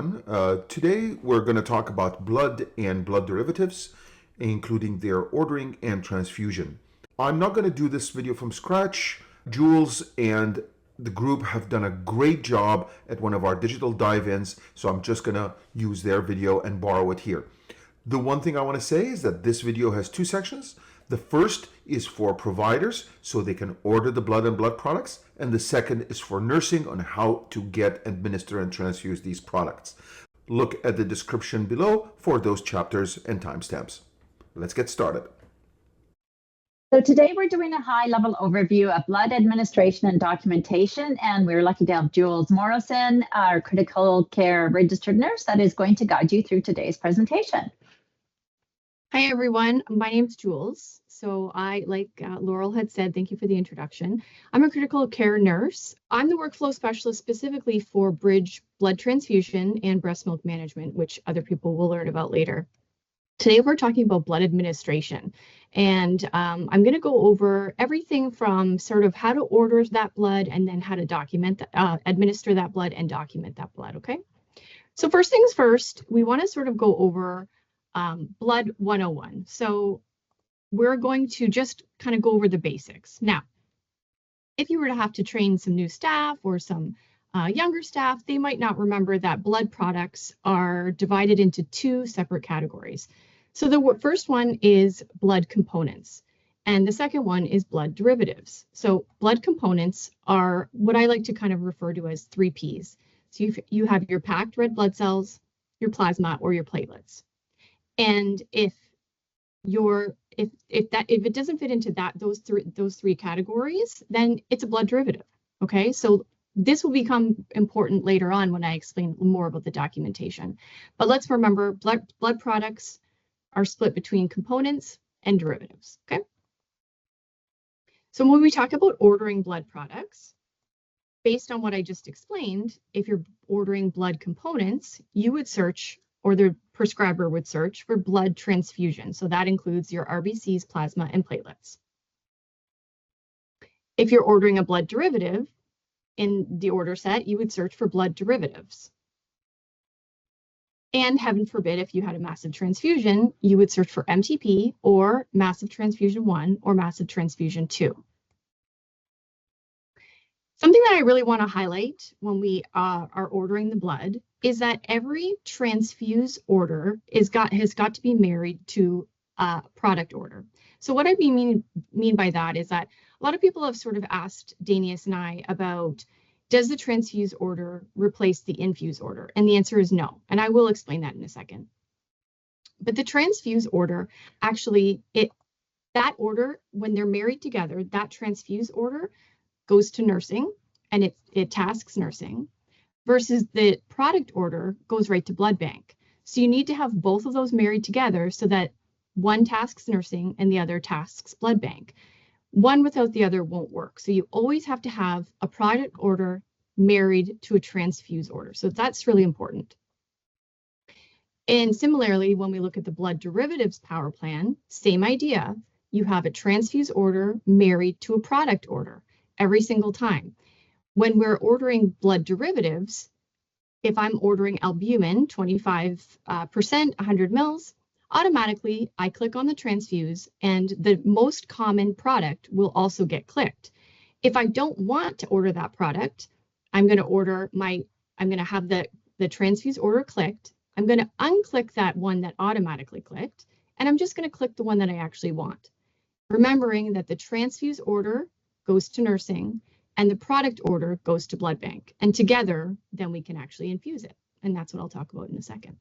everyone. Today we're going to talk about blood and blood derivatives, including their ordering and transfusion. I'm not going to do this video from scratch. Jules and the group have done a great job at one of our digital dive-ins, so I'm just going to use their video and borrow it here. The one thing I want to say is that this video has two sections. The first is for providers so they can order the blood and blood products, and the second is for nursing on how to get, administer, and transfuse these products. Look at the description below for those chapters and timestamps. Let's get started. So today we're doing a high-level overview of blood administration and documentation, and we're lucky to have Jules Morrison, our critical care registered nurse, that is going to guide you through today's presentation. Hi, everyone. My name's Jules. So like Laurel had said, thank you for the introduction. I'm a critical care nurse. I'm the workflow specialist specifically for bridge blood transfusion and breast milk management, which other people will learn about later. Today, we're talking about blood administration. And I'm going to go over everything from sort of how to order that blood and then how to document, administer that blood and document that blood, okay? So first things first, we want to sort of go over blood 101. So we're going to just kind of go over the basics. Now, if you were to have to train some new staff or some younger staff, they might not remember that blood products are divided into two separate categories. So the first one is blood components, and the second one is blood derivatives. So blood components are what I like to kind of refer to as 3 Ps. So you have your packed red blood cells, your plasma, or your platelets. And if it doesn't fit into those three categories, then it's a blood derivative. Okay, so this will become important later on when I explain more about the documentation. But let's remember, blood products are split between components and derivatives. Okay, so when we talk about ordering blood products, based on what I just explained, if you're ordering blood components, you would search, or the prescriber would search for blood transfusion. So that includes your RBCs, plasma, and platelets. If you're ordering a blood derivative, in the order set, you would search for blood derivatives. And heaven forbid, if you had a massive transfusion, you would search for MTP or massive transfusion 1 or massive transfusion 2. Something that I really want to highlight when we are ordering the blood is that every transfuse order has got to be married to a product order. So what I mean by that is that a lot of people have sort of asked Danius and I about, does the transfuse order replace the infuse order? And the answer is no. And I will explain that in a second. But the transfuse order, actually, that order, when they're married together, that transfuse order goes to nursing and it tasks nursing, versus the product order goes right to blood bank. So you need to have both of those married together so that one tasks nursing and the other tasks blood bank. One without the other won't work. So you always have to have a product order married to a transfuse order. So that's really important. And similarly, when we look at the blood derivatives power plan, same idea. You have a transfuse order married to a product order every single time. When we're ordering blood derivatives, if I'm ordering albumin, 25%, 100 mils, automatically I click on the transfuse and the most common product will also get clicked. If I don't want to order that product, I'm going to have the transfuse order clicked. I'm going to unclick that one that automatically clicked, and I'm just going to click the one that I actually want. Remembering that the transfuse order goes to nursing and the product order goes to blood bank, and together then we can actually infuse it. And that's what I'll talk about in a second.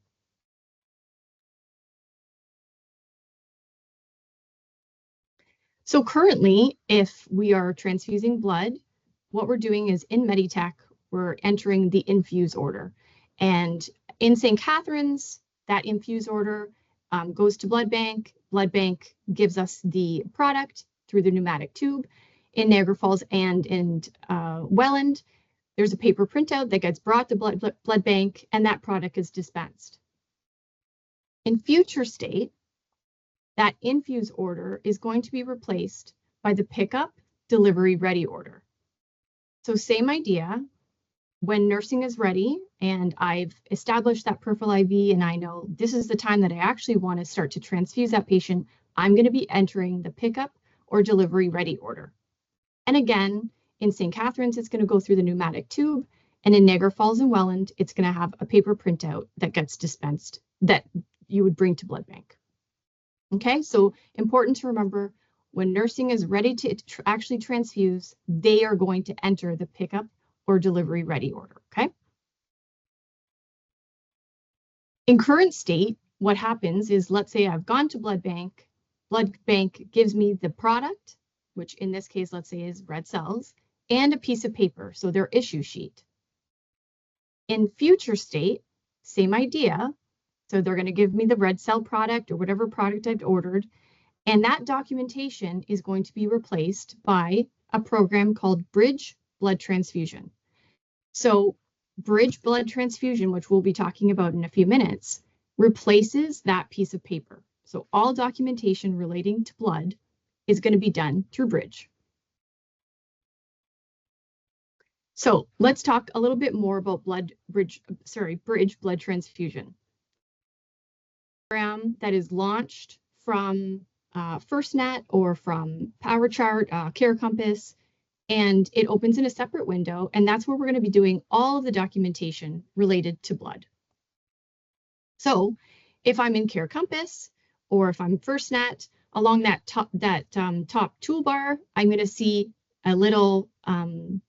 So currently, if we are transfusing blood, what we're doing is in Meditech, we're entering the infuse order. And in St. Catharines, that infuse order goes to blood bank. Blood bank gives us the product through the pneumatic tube. In Niagara Falls and in Welland, there's a paper printout that gets brought to blood bank, and that product is dispensed. In future state, that infuse order is going to be replaced by the pickup delivery ready order. So same idea, when nursing is ready and I've established that peripheral IV and I know this is the time that I actually want to start to transfuse that patient, I'm going to be entering the pickup or delivery ready order. And again, in St. Catharines, it's going to go through the pneumatic tube, and in Niagara Falls and Welland, it's going to have a paper printout that gets dispensed that you would bring to blood bank. Okay, so important to remember, when nursing is ready to actually transfuse, they are going to enter the pickup or delivery ready order, okay? In current state, what happens is, let's say I've gone to blood bank gives me the product, which in this case, let's say is red cells, and a piece of paper, so their issue sheet. In future state, same idea. So they're going to give me the red cell product or whatever product I've ordered, and that documentation is going to be replaced by a program called Bridge Blood Transfusion. So Bridge Blood Transfusion, which we'll be talking about in a few minutes, replaces that piece of paper. So all documentation relating to blood is going to be done through Bridge. So let's talk a little bit more about Bridge Blood Transfusion. Program that is launched from FirstNet or from PowerChart, CareCompass, and it opens in a separate window, and that's where we're going to be doing all of the documentation related to blood. So if I'm in CareCompass or if I'm FirstNet, along that top toolbar, I'm going to see a little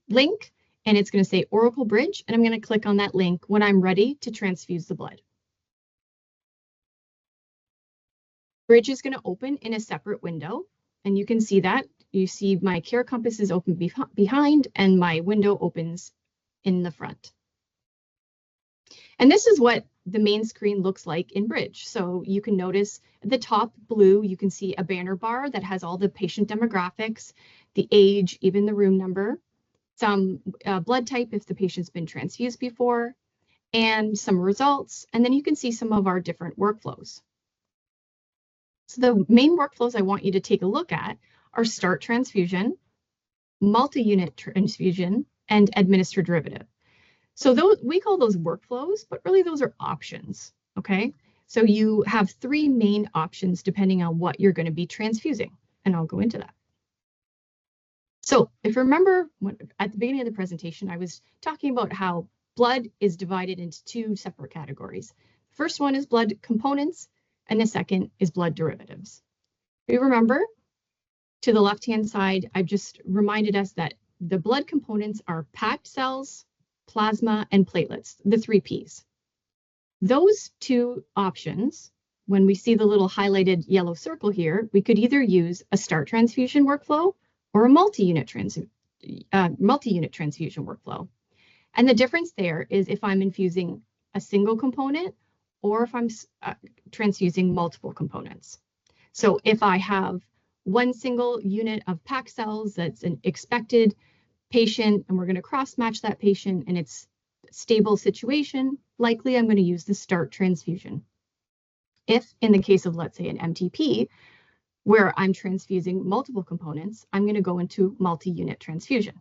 link, and it's going to say Oracle Bridge, and I'm going to click on that link when I'm ready to transfuse the blood. Bridge is going to open in a separate window, and you can see that. You see my CareCompass is open behind, and my window opens in the front. And this is what the main screen looks like in Bridge. So you can notice at the top blue, you can see a banner bar that has all the patient demographics, the age, even the room number, some blood type if the patient's been transfused before, and some results. And then you can see some of our different workflows. So the main workflows I want you to take a look at are start transfusion, multi-unit transfusion, and administer derivative. So those, we call those workflows, but really those are options, okay? So you have three main options depending on what you're going to be transfusing, and I'll go into that. So if you remember, at the beginning of the presentation, I was talking about how blood is divided into two separate categories. First one is blood components, and the second is blood derivatives. If you remember, to the left-hand side, I've just reminded us that the blood components are packed cells, plasma, and platelets, the 3 Ps. Those two options, when we see the little highlighted yellow circle here, we could either use a start transfusion workflow or a multi-unit transfusion workflow. And the difference there is if I'm infusing a single component or if I'm transfusing multiple components. So if I have one single unit of packed cells that's an expected patient and we're going to cross-match that patient and it's a stable situation, likely I'm going to use the start transfusion. If in the case of, let's say, an MTP, where I'm transfusing multiple components, I'm going to go into multi-unit transfusion.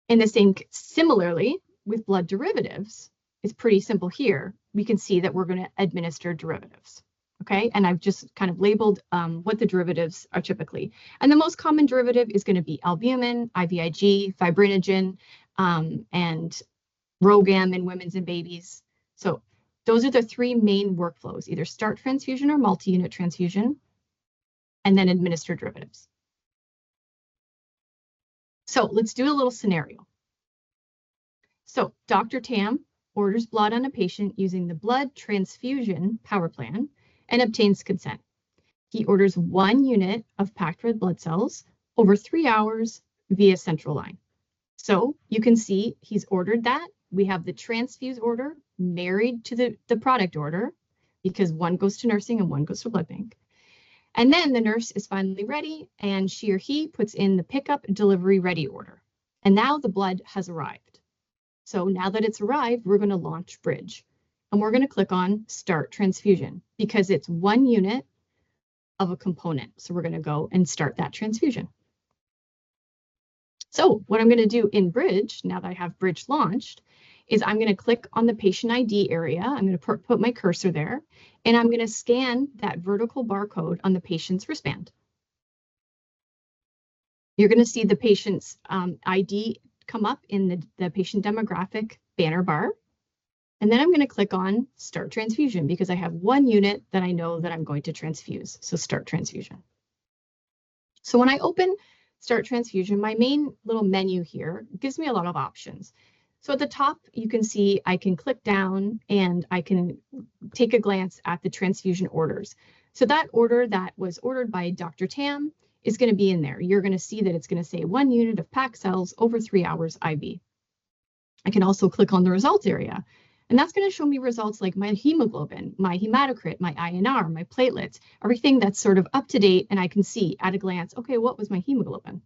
In the same, similarly, with blood derivatives, it's pretty simple here. We can see that we're going to administer derivatives. Okay, and I've just kind of labeled what the derivatives are typically. And the most common derivative is going to be albumin, IVIG, fibrinogen, and RhoGAM in women's and babies. So those are the three main workflows, either start transfusion or multi-unit transfusion, and then administer derivatives. So let's do a little scenario. So Dr. Tam orders blood on a patient using the blood transfusion power plan and obtains consent. He orders 1 unit of packed red blood cells over 3 hours via central line. So you can see he's ordered that. We have the transfuse order married to the product order because one goes to nursing and one goes to blood bank. And then the nurse is finally ready and she or he puts in the pickup delivery ready order. And now the blood has arrived. So now that it's arrived, we're going to launch Bridge. And we're going to click on Start Transfusion because it's 1 unit of a component. So we're going to go and start that transfusion. So what I'm going to do in Bridge, now that I have Bridge launched, is I'm going to click on the patient ID area. I'm going to put my cursor there, and I'm going to scan that vertical barcode on the patient's wristband. You're going to see the patient's ID come up in the patient demographic banner bar. And then I'm going to click on Start Transfusion because I have one unit that I know that I'm going to transfuse. So Start Transfusion. So when I open Start Transfusion, my main little menu here gives me a lot of options. So at the top, you can see I can click down and I can take a glance at the transfusion orders. So that order that was ordered by Dr. Tam is going to be in there. You're going to see that it's going to say 1 unit of packed cells over 3 hours IV. I can also click on the results area. And that's going to show me results like my hemoglobin, my hematocrit, my INR, my platelets, everything that's sort of up to date. And I can see at a glance, okay, what was my hemoglobin?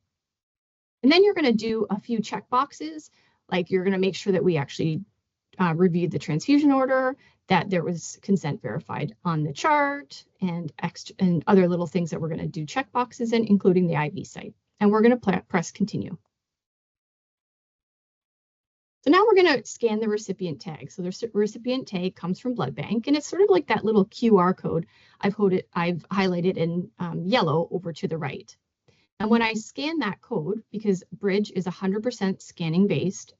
And then you're going to do a few check boxes, like you're going to make sure that we actually reviewed the transfusion order, that there was consent verified on the chart, and other little things that we're going to do check boxes in, including the IV site. And we're going to press continue. So now we're going to scan the recipient tag. So the recipient tag comes from Blood Bank, and it's sort of like that little QR code I've highlighted in yellow over to the right. And when I scan that code, because Bridge is 100% scanning based,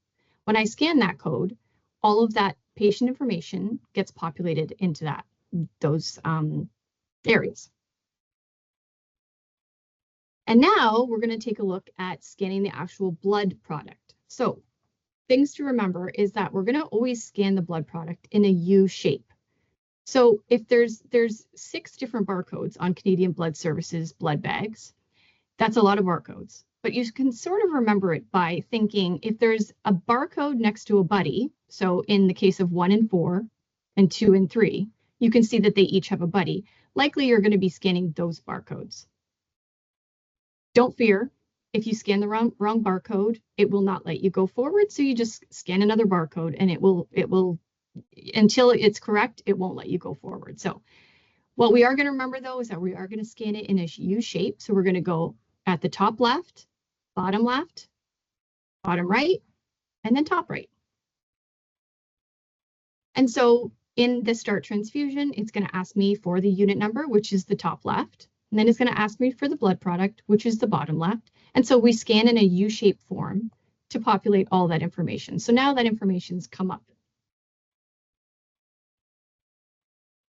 when I scan that code, all of that patient information gets populated into those areas. And now we're going to take a look at scanning the actual blood product. So things to remember is that we're going to always scan the blood product in a U shape. So if there's 6 different barcodes on Canadian Blood Services blood bags, that's a lot of barcodes. But you can sort of remember it by thinking if there's a barcode next to a buddy, so in the case of 1 and 4 and 2 and 3, you can see that they each have a buddy. Likely you're going to be scanning those barcodes. Don't fear. If you scan the wrong barcode, it will not let you go forward. So you just scan another barcode and it will, until it's correct, it won't let you go forward. So what we are going to remember though, is that we are going to scan it in a U shape. So we're going to go at the top left, bottom right, and then top right. And so in the Start Transfusion, it's going to ask me for the unit number, which is the top left. And then it's going to ask me for the blood product, which is the bottom left. And so we scan in a U-shaped form to populate all that information. So now that information's come up.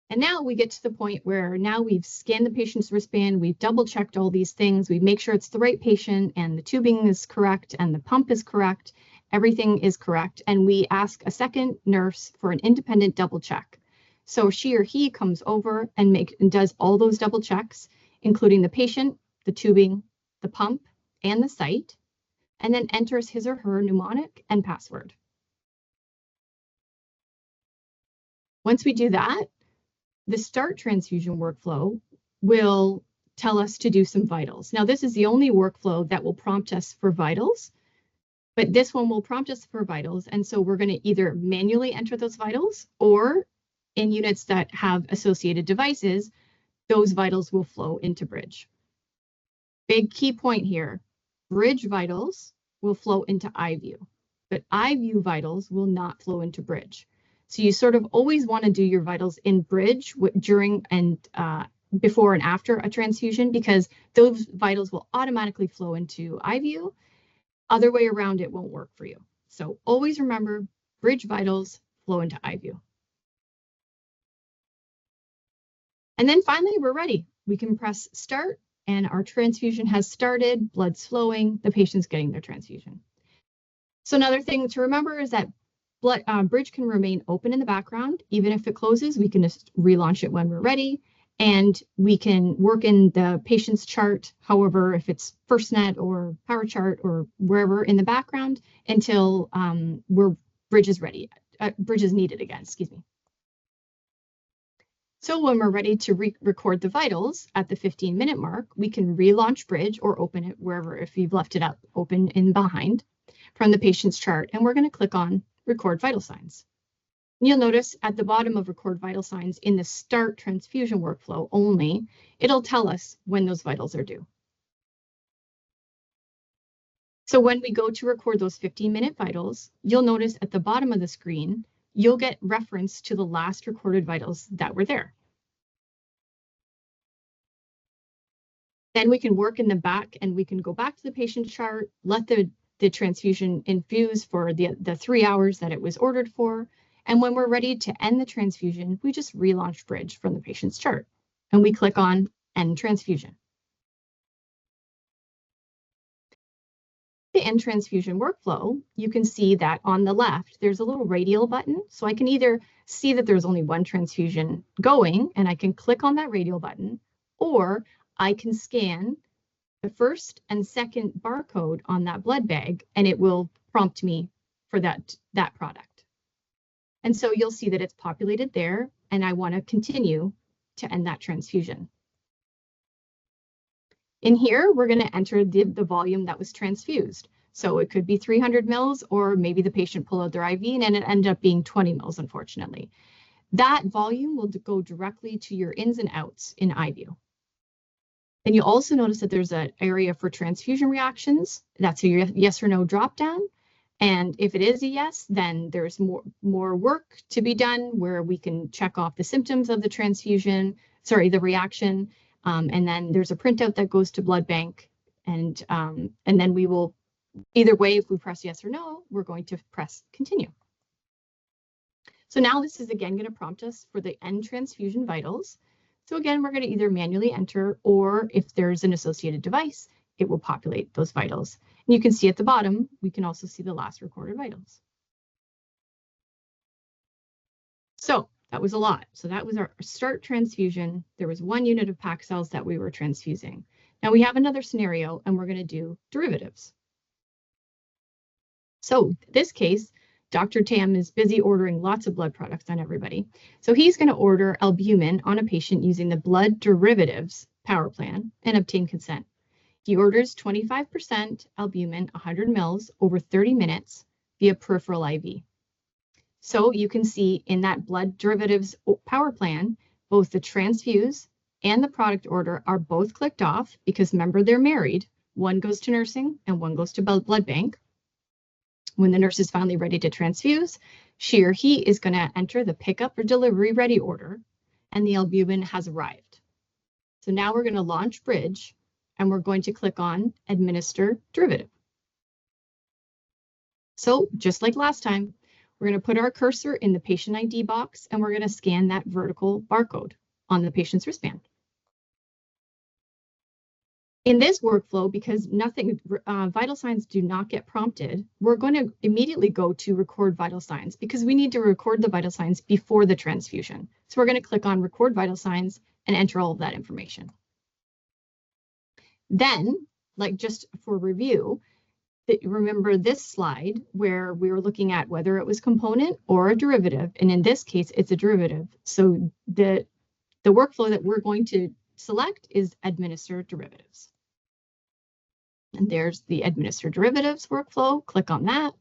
And now we get to the point where now we've scanned the patient's wristband, we've double checked all these things, we make sure it's the right patient and the tubing is correct and the pump is correct, everything is correct. And we ask a second nurse for an independent double check. So she or he comes over and does all those double checks, including the patient, the tubing, the pump, and the site, and then enters his or her mnemonic and password. Once we do that, the Start Transfusion workflow will tell us to do some vitals. Now, this is the only workflow that will prompt us for vitals, but this one will prompt us for vitals. And so we're going to either manually enter those vitals, or in units that have associated devices, those vitals will flow into Bridge. Big key point here, Bridge vitals will flow into iView, but iView vitals will not flow into Bridge. So you sort of always want to do your vitals in Bridge during and before and after a transfusion, because those vitals will automatically flow into iView. Other way around, it won't work for you. So always remember, Bridge vitals flow into iView. And then finally, we're ready. We can press start and our transfusion has started, blood's flowing, the patient's getting their transfusion. So another thing to remember is that Bridge can remain open in the background. Even if it closes, we can just relaunch it when we're ready. And we can work in the patient's chart, however, if it's FirstNet or PowerChart or wherever in the background, until Bridge is ready. Bridge is needed again, excuse me. So when we're ready to record the vitals at the 15-minute mark, we can relaunch Bridge or open it wherever, if you've left it up open in behind from the patient's chart. And we're going to click on Record Vital Signs. And you'll notice at the bottom of Record Vital Signs in the Start Transfusion workflow only, it'll tell us when those vitals are due. So when we go to record those 15-minute vitals, you'll notice at the bottom of the screen, you'll get reference to the last recorded vitals that were there. Then we can work in the back and we can go back to the patient chart, let the transfusion infuse for the 3 hours that it was ordered for. And when we're ready to end the transfusion, we just relaunch Bridge from the patient's chart and we click on End Transfusion. The end transfusion workflow, you can see that on the left, there's a little radial button. So I can either see that there's only one transfusion going and I can click on that radial button, or I can scan the first and second barcode on that blood bag and it will prompt me for that product. And so you'll see that it's populated there and I want to continue to end that transfusion. In here, we're going to enter the volume that was transfused. So it could be 300 mils, or maybe the patient pulled out their IV and it ended up being 20 mils, unfortunately. That volume will go directly to your ins and outs in iView. Then you'll also notice that there's an area for transfusion reactions. That's a yes or no dropdown. And if it is a yes, then there's more work to be done where we can check off the symptoms of the transfusion, the reaction. And then there's a printout that goes to blood bank. And then we will, either way, if we press yes or no, we're going to press continue. So now this is again going to prompt us for the end transfusion vitals. So again, we're going to either manually enter, or if there's an associated device, it will populate those vitals. And you can see at the bottom, we can also see the last recorded vitals. So that was a lot. So that was our start transfusion. There was 1 unit of packed cells that we were transfusing. Now we have another scenario and we're going to do derivatives. So in this case, Dr. Tam is busy ordering lots of blood products on everybody. So he's going to order albumin on a patient using the blood derivatives power plan and obtain consent. He orders 25% albumin, 100 mils over 30 minutes via peripheral IV. So you can see in that blood derivatives power plan, both the transfuse and the product order are both clicked off because remember they're married. One goes to nursing and one goes to blood bank. When the nurse is finally ready to transfuse, she or he is going to enter the pickup or delivery ready order and the albumin has arrived. So now we're going to launch Bridge and we're going to click on Administer Derivative. So just like last time, we're going to put our cursor in the patient ID box and we're going to scan that vertical barcode on the patient's wristband. In this workflow, because vital signs do not get prompted, we're going to immediately go to record vital signs because we need to record the vital signs before the transfusion. So we're going to click on record vital signs and enter all of that information. Then, like just for review, remember this slide where we were looking at whether it was component or a derivative, and in this case, it's a derivative. So the workflow that we're going to select is administer derivatives. And there's the administer derivatives workflow. Click on that.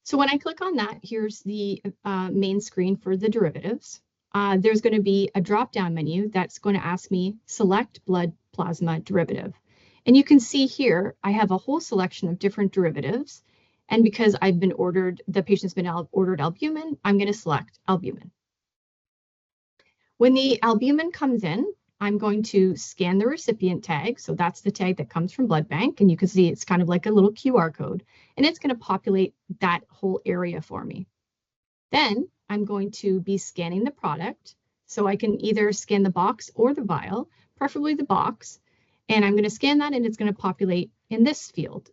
So when I click on that, here's the main screen for the derivatives. There's going to be a drop-down menu that's going to ask me select blood plasma derivative. And you can see here, I have a whole selection of different derivatives. And because the patient's been ordered albumin, I'm going to select albumin. When the albumin comes in, I'm going to scan the recipient tag. So that's the tag that comes from blood bank. And you can see it's kind of like a little QR code. And it's going to populate that whole area for me. Then I'm going to be scanning the product. So I can either scan the box or the vial, preferably the box. And I'm going to scan that and it's going to populate in this field.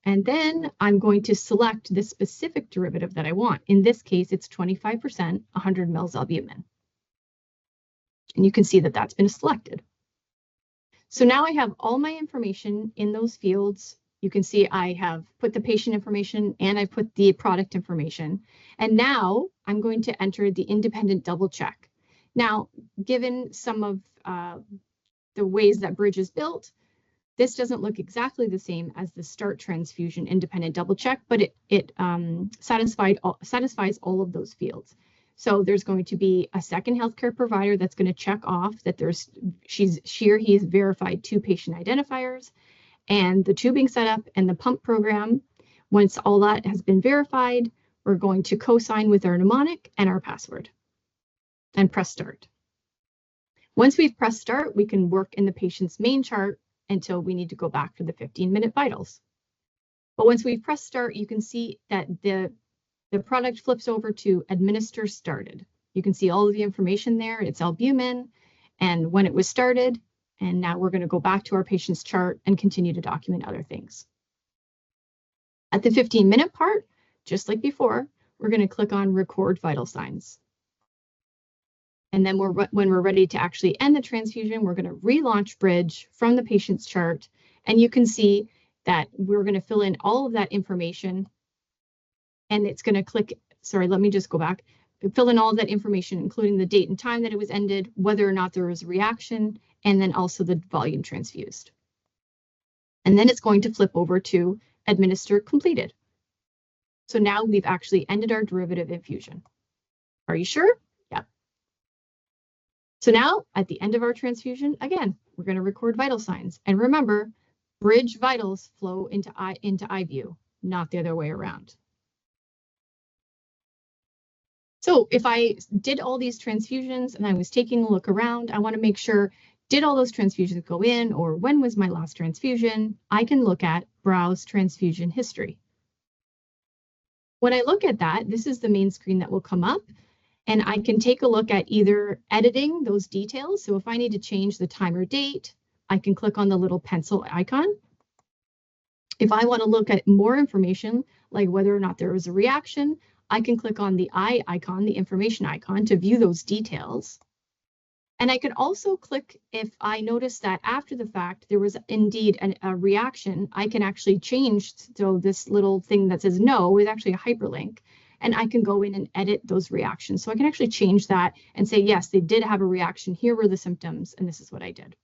And then I'm going to select the specific derivative that I want. In this case, it's 25%, 100 mils albumin. And you can see that that's been selected. So now I have all my information in those fields. You can see I have put the patient information and I've put the product information. And now I'm going to enter the independent double check. Now, given some of the ways that Bridge is built, this doesn't look exactly the same as the start transfusion independent double check, but it satisfies all of those fields. So there's going to be a second healthcare provider that's going to check off that she or he has verified 2 patient identifiers. and the tubing setup and the pump program. Once all that has been verified, we're going to co-sign with our mnemonic and our password and press start. Once we've pressed start, we can work in the patient's main chart until we need to go back for the 15-minute vitals. But once we've pressed start, you can see that the product flips over to administer started. You can see all of the information there. It's albumin and when it was started. And now we're going to go back to our patient's chart and continue to document other things. At the 15-minute part, just like before, we're going to click on record vital signs. And then when we're ready to actually end the transfusion, we're going to relaunch Bridge from the patient's chart. And you can see that we're going to fill in all of that information. And it's going to click, sorry, let me just go back. Fill in all of that information, including the date and time that it was ended, whether or not there was a reaction, and then also the volume transfused. And then it's going to flip over to administer completed. So now we've actually ended our derivative infusion. Are you sure? Yeah. So now at the end of our transfusion, again, we're going to record vital signs. And remember, Bridge vitals flow into iView, not the other way around. So if I did all these transfusions and I was taking a look around, I want to make sure, did all those transfusions go in, or when was my last transfusion? I can look at Browse Transfusion History. When I look at that, this is the main screen that will come up, and I can take a look at either editing those details. So if I need to change the time or date, I can click on the little pencil icon. If I want to look at more information, like whether or not there was a reaction, I can click on the eye icon, the information icon, to view those details. And I can also click if I notice that after the fact there was indeed a reaction, I can actually change. So this little thing that says no is actually a hyperlink, and I can go in and edit those reactions. So I can actually change that and say, yes, they did have a reaction. Here were the symptoms, and this is what I did.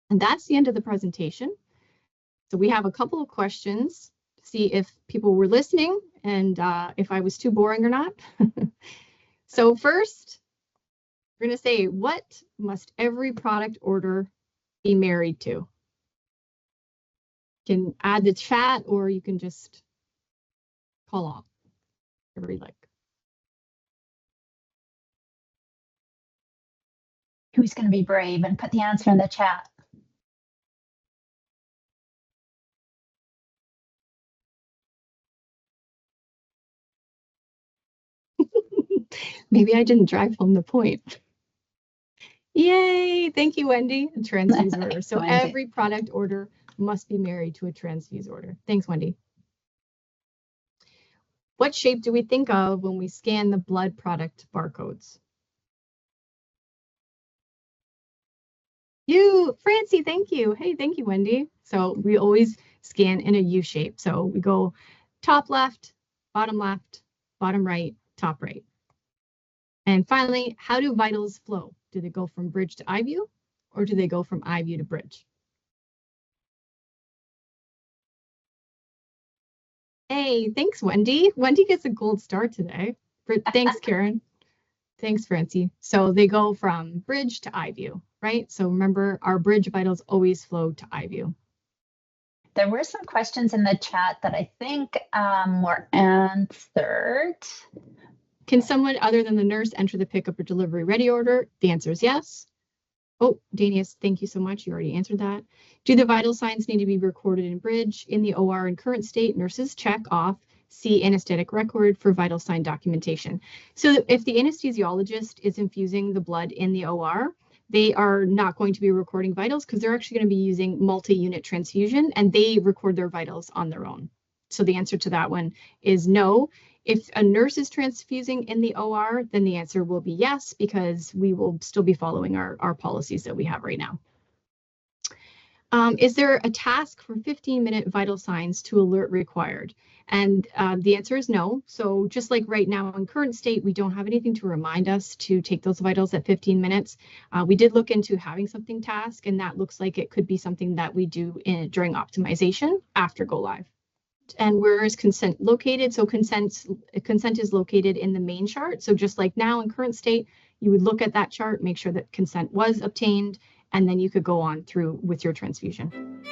And that's the end of the presentation. So we have a couple of questions to see if people were listening and if I was too boring or not. So first, we're going to say, what must every product order be married to? You can add the chat, or you can just call off, whatever you like. Who's going to be brave and put the answer in the chat? Maybe I didn't drive home the point. Yay, thank you, Wendy. A transfuse order. So Wendy. Every product order must be married to a transfuse order. Thanks, Wendy. What shape do we think of when we scan the blood product barcodes? Francie, thank you. Hey, thank you, Wendy. So we always scan in a U shape. So we go top left, bottom right, top right. And finally, how do vitals flow? Do they go from Bridge to iView, or do they go from iView to Bridge? Hey, thanks, Wendy. Wendy gets a gold star today. Thanks, Karen. Thanks, Francie. So they go from Bridge to iView, right? So remember, our Bridge vitals always flow to iView. There were some questions in the chat that I think were answered. Can someone other than the nurse enter the pickup or delivery ready order? The answer is yes. Oh, Danius, thank you so much. You already answered that. Do the vital signs need to be recorded in Bridge? In the OR in current state, nurses check off see anesthetic record for vital sign documentation. So if the anesthesiologist is infusing the blood in the OR, they are not going to be recording vitals because they're actually going to be using multi-unit transfusion, and they record their vitals on their own. So the answer to that one is no. If a nurse is transfusing in the OR, then the answer will be yes, because we will still be following our policies that we have right now. Is there a task for 15-minute vital signs to alert required? And the answer is no. So just like right now in current state, we don't have anything to remind us to take those vitals at 15 minutes. We did look into having something task, and that looks like it could be something that we do during optimization after go live. And where is consent located? So consent is located in the main chart. So just like now in current state, you would look at that chart, make sure that consent was obtained, and then you could go on through with your transfusion.